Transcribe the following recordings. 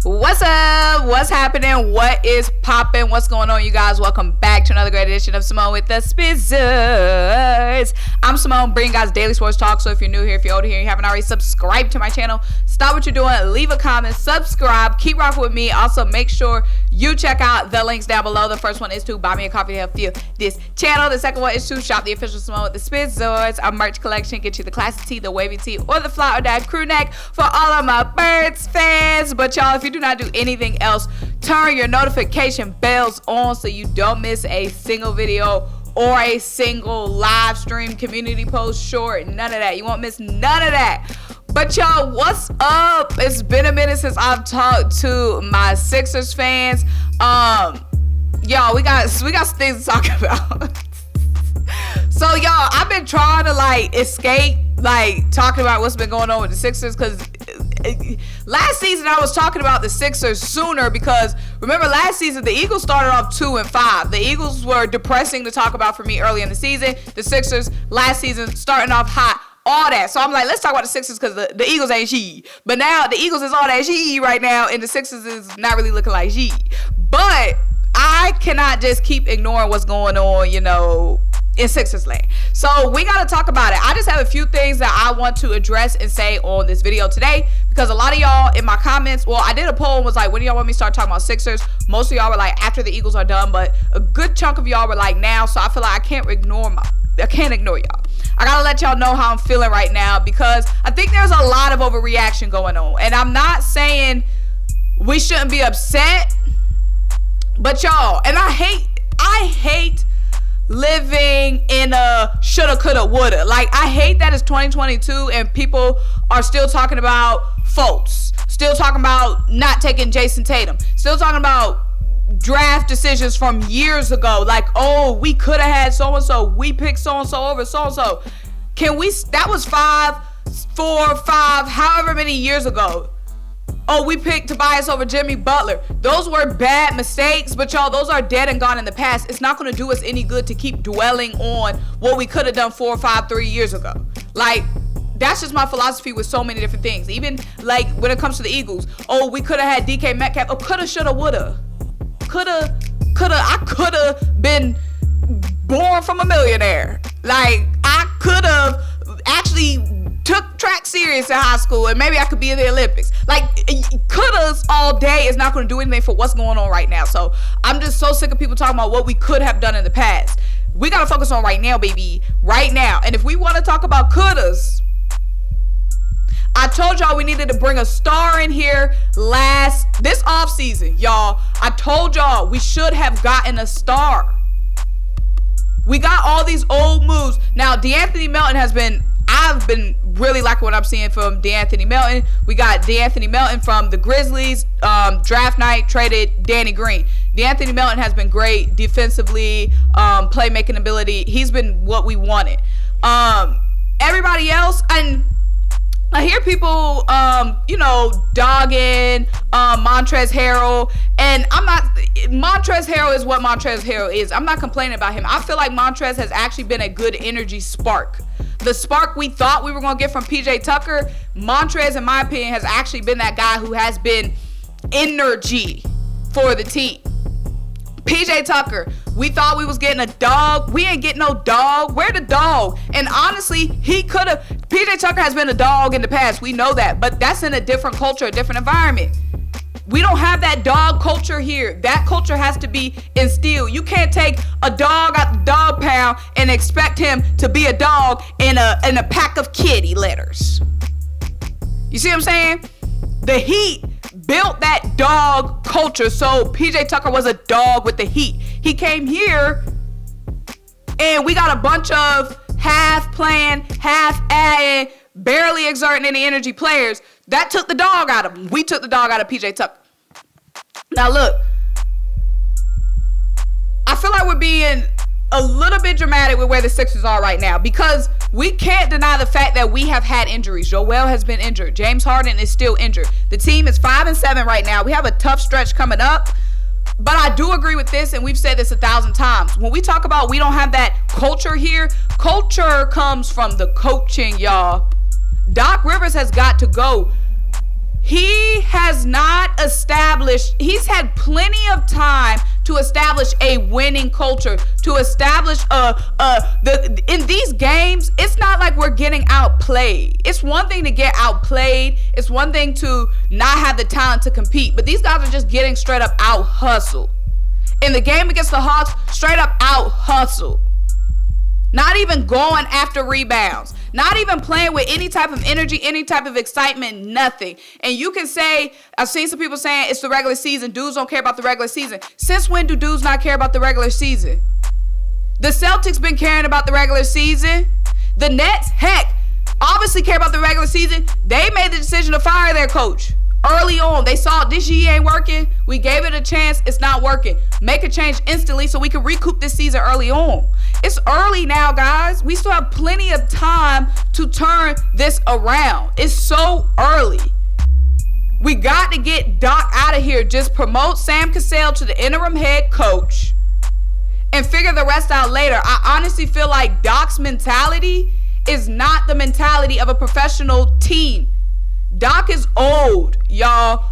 What's up? What's happening? What is popping? What's going on, you guys? Welcome back to another great edition of Symone with the Sports. I'm Symone, bringing guys daily sports talk. So if you're new here, if you're old here, you haven't already subscribed to my channel, stop what you're doing, leave a comment, subscribe, keep rocking with me. Also, make sure you check out the links down below. The first one is to buy me a coffee to help fuel this channel. The second one is to shop the official Symone with the Sports. Our merch collection, get you the classic tee, the wavy tee, or the fly or die crew neck for all of my birds fans. But y'all, if you do not do anything else, turn your notification bells on so you don't miss a single video or a single live stream, community post, short, none of that. You won't miss none of that. But y'all, what's up? It's been a minute since I've talked to my Sixers fans. Y'all, we got some things to talk about. So y'all, I've been trying to escape talking about what's been going on with the Sixers, because last season I was talking about the Sixers sooner, because remember last season the Eagles started off 2-5. The Eagles were depressing to talk about for me early in the season. The Sixers last season starting off hot, all that. So I'm like, let's talk about the Sixers, because the Eagles ain't shit. But now the Eagles is all that shit right now, and the Sixers is not really looking like shit. But I cannot just keep ignoring what's going on, in Sixers land. So we got to talk about it. I just have a few things that I want to address and say on this video today, because a lot of y'all in my comments, well, I did a poll and was like, when do y'all want me to start talking about Sixers? Most of y'all were like, after the Eagles are done, but a good chunk of y'all were like, now. So I feel like I can't ignore y'all. I gotta let y'all know how I'm feeling right now, because I think there's a lot of overreaction going on. And I'm not saying we shouldn't be upset, but y'all, and I hate living in a shoulda, coulda, woulda. I hate that it's 2022 and people are still talking about Fultz, still talking about not taking Jason Tatum, still talking about draft decisions from years ago. Oh, we could have had so-and-so, we picked so-and-so over so-and-so. That was 5, 4, 5, however many years ago. Oh, we picked Tobias over Jimmy Butler. Those were bad mistakes, but y'all, those are dead and gone in the past. It's not going to do us any good to keep dwelling on what we could have done 4, 5, 3 years ago. That's just my philosophy with so many different things. Even when it comes to the Eagles. Oh, we could have had DK Metcalf. Oh, coulda, shoulda, woulda. I could have been born from a millionaire. I could have actually took track serious in high school, and maybe I could be in the Olympics. Couldas all day is not going to do anything for what's going on right now. So I'm just so sick of people talking about what we could have done in the past. We got to focus on right now, baby. Right now. And if we want to talk about couldas, I told y'all we needed to bring a star in here this offseason, y'all. I told y'all we should have gotten a star. We got all these old moves. Now, DeAnthony I've been really liking what I'm seeing from DeAnthony Melton. We got DeAnthony Melton from the Grizzlies. Draft night, traded Danny Green. DeAnthony Melton has been great defensively, playmaking ability. He's been what we wanted. Everybody else, and I hear people, dogging Montrezl Harrell, and Montrezl Harrell is what Montrezl Harrell is. I'm not complaining about him. I feel like Montrezl has actually been a good energy spark. The spark we thought we were going to get from PJ Tucker, Montrezl, in my opinion, has actually been that guy who has been energy for the team. PJ Tucker, we thought we was getting a dog. We ain't getting no dog. Where the dog? And honestly, PJ Tucker has been a dog in the past. We know that. But that's in a different culture, a different environment. We don't have that dog culture here. That culture has to be instilled. You can't take a dog out the dog pound and expect him to be a dog in a pack of kitty litters. You see what I'm saying? The Heat built that dog culture, so PJ Tucker was a dog with the Heat. He came here and we got a bunch of half playing, half adding, barely exerting any energy players. That took the dog out of him. We took the dog out of PJ Tucker. Now look, I feel like we're being a little bit dramatic with where the Sixers are right now, because we can't deny the fact that we have had injuries. Joel has been injured. James Harden is still injured. The team is 5-7 right now. We have a tough stretch coming up. But I do agree with this, and we've said this 1,000 times. When we talk about we don't have that culture here, culture comes from the coaching, y'all. Doc Rivers has got to go. He has not established, he's had plenty of time to establish a winning culture, to establish in these games, it's not like we're getting outplayed. It's one thing to get outplayed. It's one thing to not have the talent to compete. But these guys are just getting straight up out hustled. In the game against the Hawks, straight up out hustled. Not even going after rebounds. Not even playing with any type of energy, any type of excitement, nothing. And you can say, I've seen some people saying it's the regular season. Dudes don't care about the regular season. Since when do dudes not care about the regular season? The Celtics been caring about the regular season. The Nets, heck, obviously care about the regular season. They made the decision to fire their coach early on. They saw this year ain't working. We gave it a chance. It's not working. Make a change instantly so we can recoup this season early on. It's early now, guys. We still have plenty of time to turn this around. It's so early. We got to get Doc out of here. Just promote Sam Cassell to the interim head coach and figure the rest out later. I honestly feel like Doc's mentality is not the mentality of a professional team. Doc is old, y'all.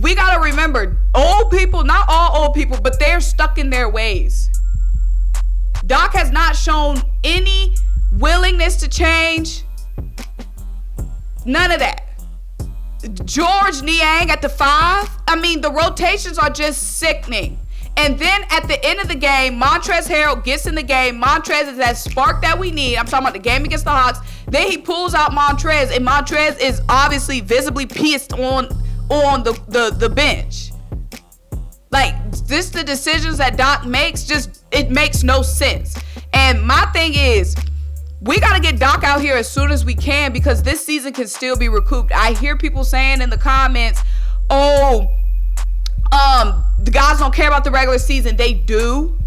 We got to remember, old people, not all old people, but they're stuck in their ways. Doc has not shown any willingness to change. None of that. George Niang at the 5. I mean, the rotations are just sickening. And then at the end of the game, Montrezl Harrell gets in the game. Montrezl is that spark that we need. I'm talking about the game against the Hawks. Then he pulls out Montrezl, and Montrezl is obviously visibly pissed on the bench. Like, this, the decisions that Doc makes, just, it makes no sense. And my thing is, we got to get Doc out here as soon as we can because this season can still be recouped. I hear people saying in the comments, the guys don't care about the regular season. They do.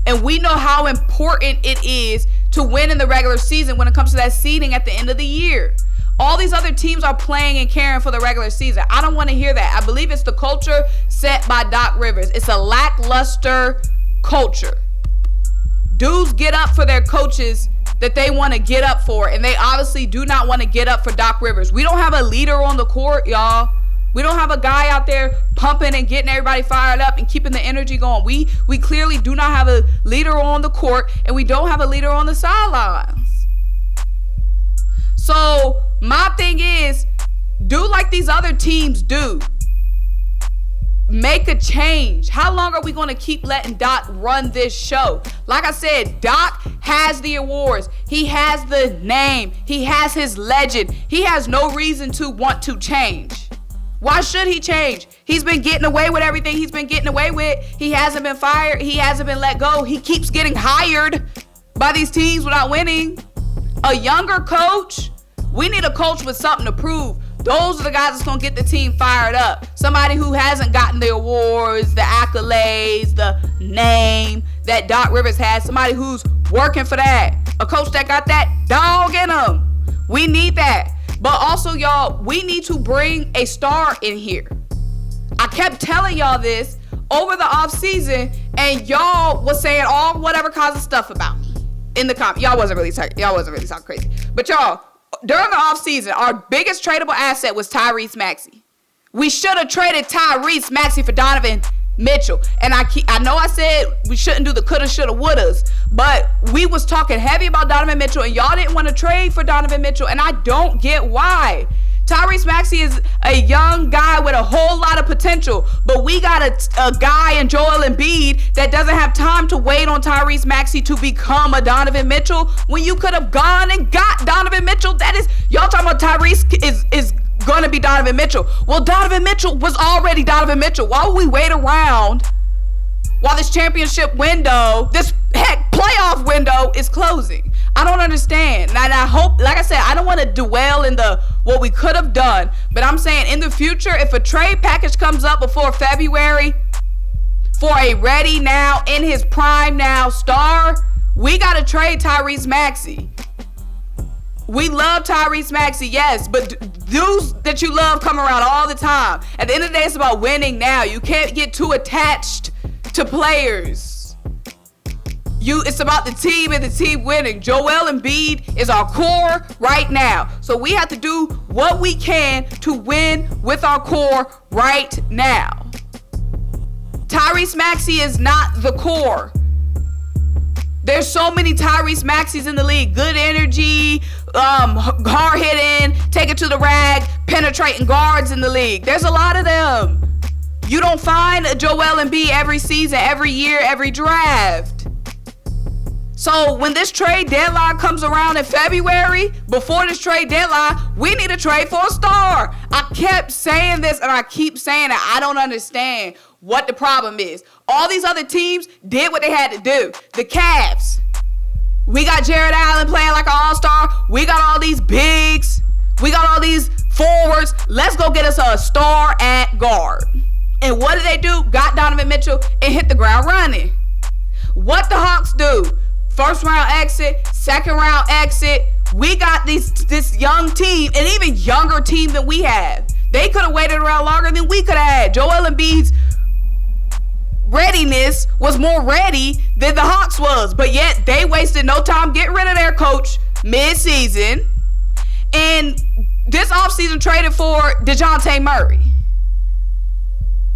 And we know how important it is to win in the regular season when it comes to that seeding at the end of the year. All these other teams are playing and caring for the regular season. I don't want to hear that. I believe it's the culture set by Doc Rivers. It's a lackluster culture. Dudes get up for their coaches that they want to get up for, and they obviously do not want to get up for Doc Rivers. We don't have a leader on the court, y'all. We don't have a guy out there pumping and getting everybody fired up and keeping the energy going. We clearly do not have a leader on the court, and we don't have a leader on the sidelines. So my thing is, do like these other teams do. Make a change. How long are we going to keep letting Doc run this show? Like I said, Doc has the awards. He has the name. He has his legend. He has no reason to want to change. Why should he change? He's been getting away with everything he's been getting away with. He hasn't been fired. He hasn't been let go. He keeps getting hired by these teams without winning. A younger coach? We need a coach with something to prove. Those are the guys that's going to get the team fired up. Somebody who hasn't gotten the awards, the accolades, the name that Doc Rivers has. Somebody who's working for that. A coach that got that dog in him. We need that. But also, y'all, we need to bring a star in here. I kept telling y'all this over the off season, and y'all was saying all whatever kinds of stuff about me in the comments. Y'all wasn't really talking crazy. But y'all, during the off season, our biggest tradable asset was Tyrese Maxey. We should have traded Tyrese Maxey for Donovan Mitchell. And I know I said we shouldn't do the coulda, shoulda, wouldas, but we was talking heavy about Donovan Mitchell, and y'all didn't want to trade for Donovan Mitchell, and I don't get why. Tyrese Maxey is a young guy with a whole lot of potential, but we got a guy in Joel Embiid that doesn't have time to wait on Tyrese Maxey to become a Donovan Mitchell when you could have gone and got Donovan Mitchell. That is, y'all talking about Tyrese is going to be Donovan Mitchell. Well, Donovan Mitchell was already Donovan Mitchell. Why would we wait around while this championship window, this playoff window is closing? I don't understand. And I hope, like I said, I don't want to dwell in what we could have done, but I'm saying in the future, if a trade package comes up before February for a ready now, in his prime now star, we got to trade Tyrese Maxey. We love Tyrese Maxey, yes, but dudes that you love come around all the time. At the end of the day, it's about winning now. You can't get too attached to players. It's about the team and the team winning. Joel Embiid is our core right now. So we have to do what we can to win with our core right now. Tyrese Maxey is not the core. There's so many Tyrese Maxeys in the league. Good energy, hard hitting, take it to the rag, penetrating guards in the league. There's a lot of them. You don't find a Joel Embiid every season, every year, every draft. So when this trade deadline comes around in February, before this trade deadline, we need to trade for a star. I kept saying this and I keep saying it. I don't understand what the problem is. All these other teams did what they had to do. The Cavs, we got Jared Allen playing like an all-star. We got all these bigs. We got all these forwards. Let's go get us a star at guard. And what did they do? Got Donovan Mitchell and hit the ground running. What the Hawks do? First round exit, second round exit. We got this young team, an even younger team than we have. They could have waited around longer than we could have had. Joel Embiid's readiness was more ready than the Hawks was, but yet they wasted no time getting rid of their coach mid-season. And this offseason traded for DeJounte Murray,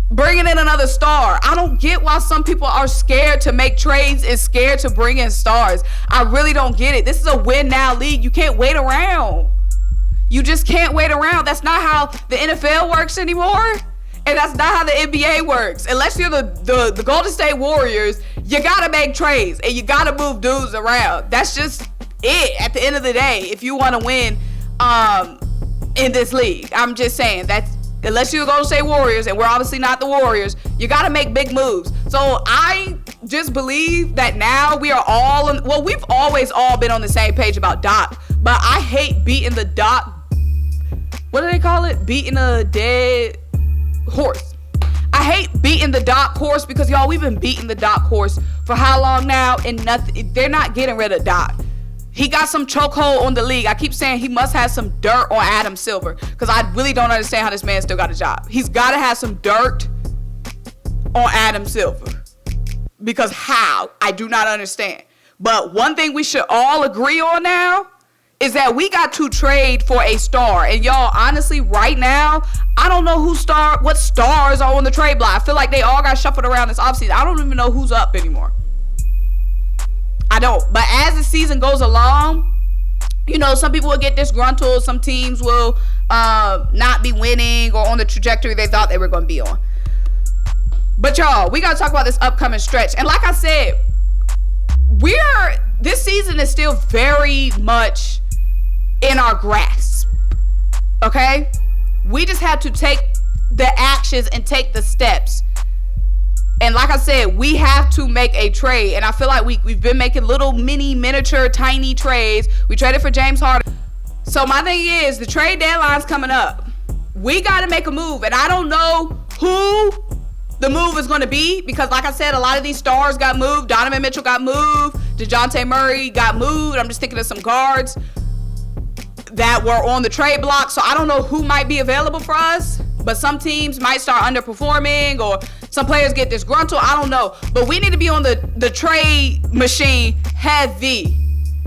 bringing in another star. I don't get why some people are scared to make trades and scared to bring in stars. I really don't get it. This is a win now league. You can't wait around. You just can't wait around. That's not how the NFL works anymore. And that's not how the NBA works. Unless you're the Golden State Warriors, you gotta make trades and you gotta move dudes around. That's just it at the end of the day if you want to win in this league. I'm just saying that's, unless you're the Golden State Warriors, and we're obviously not the Warriors, you got to make big moves. So I just believe that now we are all, we've always all been on the same page about Doc, but I hate beating the Doc, what do they call it? Beating a dead horse. I hate beating the Doc horse because, y'all, we've been beating the Doc horse for how long now, and nothing. They're not getting rid of Doc. He got some chokehold on the league. I keep saying he must have some dirt on Adam Silver because I really don't understand how this man still got a job. He's got to have some dirt on Adam Silver because how? I do not understand. But one thing we should all agree on now is that we got to trade for a star. And y'all, honestly, right now, I don't know what stars are on the trade block. I feel like they all got shuffled around this offseason. I don't even know who's up anymore. I don't. But as the season goes along, you know, some people will get disgruntled. Some teams will not be winning or on the trajectory they thought they were going to be on. But y'all, we got to talk about this upcoming stretch. And like I said, this season is still very much in our grasp. Okay? We just have to take the actions and take the steps. And like I said, we have to make a trade. And I feel like we've been making little miniature, tiny trades. We traded for James Harden. So my thing is, the trade deadline's coming up. We got to make a move. And I don't know who the move is going to be because, like I said, a lot of these stars got moved. Donovan Mitchell got moved. DeJounte Murray got moved. I'm just thinking of some guards that were on the trade block. So I don't know who might be available for us. But some teams might start underperforming or some players get disgruntled. I don't know. But we need to be on the trade machine heavy.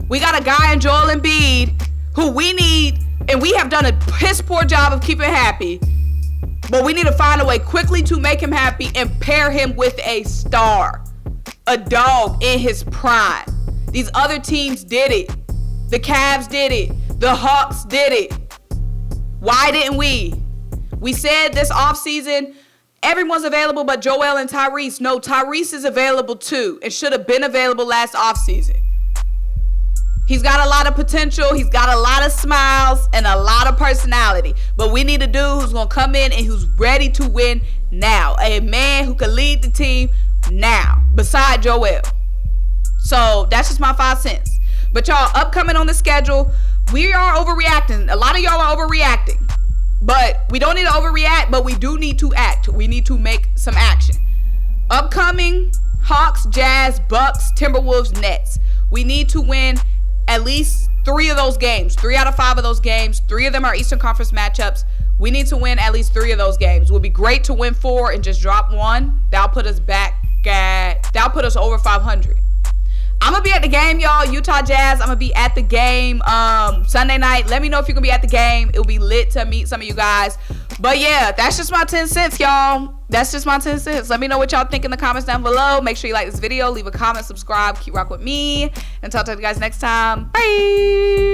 We got a guy in Joel Embiid who we need, and we have done a piss poor job of keeping happy. But we need to find a way quickly to make him happy and pair him with a star. A dog in his prime. These other teams did it. The Cavs did it. The Hawks did it. Why didn't we? We said this offseason, everyone's available but Joel and Tyrese. No, Tyrese is available too and should have been available last offseason. He's got a lot of potential. He's got a lot of smiles and a lot of personality. But we need a dude who's going to come in and who's ready to win now. A man who can lead the team now, beside Joel. So that's just my 5 cents. But y'all, upcoming on the schedule, we are overreacting. A lot of y'all are overreacting. But we don't need to overreact, but we do need to act. We need to make some action. Upcoming, Hawks, Jazz, Bucks, Timberwolves, Nets. We need to win at least 3 of those games. 3 out of 5 of those games. 3 of them are Eastern Conference matchups. We need to win at least 3 of those games. It would be great to win 4 and just drop 1. That'll put us over 500. I'm gonna be at the game, y'all. Utah Jazz. I'm gonna be at the game Sunday night. Let me know if you're gonna be at the game. It'll be lit to meet some of you guys. But yeah, that's just my 10 cents, y'all. That's just my 10 cents. Let me know what y'all think in the comments down below. Make sure you like this video, leave a comment, subscribe, keep rocking with me. Until I'll talk to you guys next time. Bye.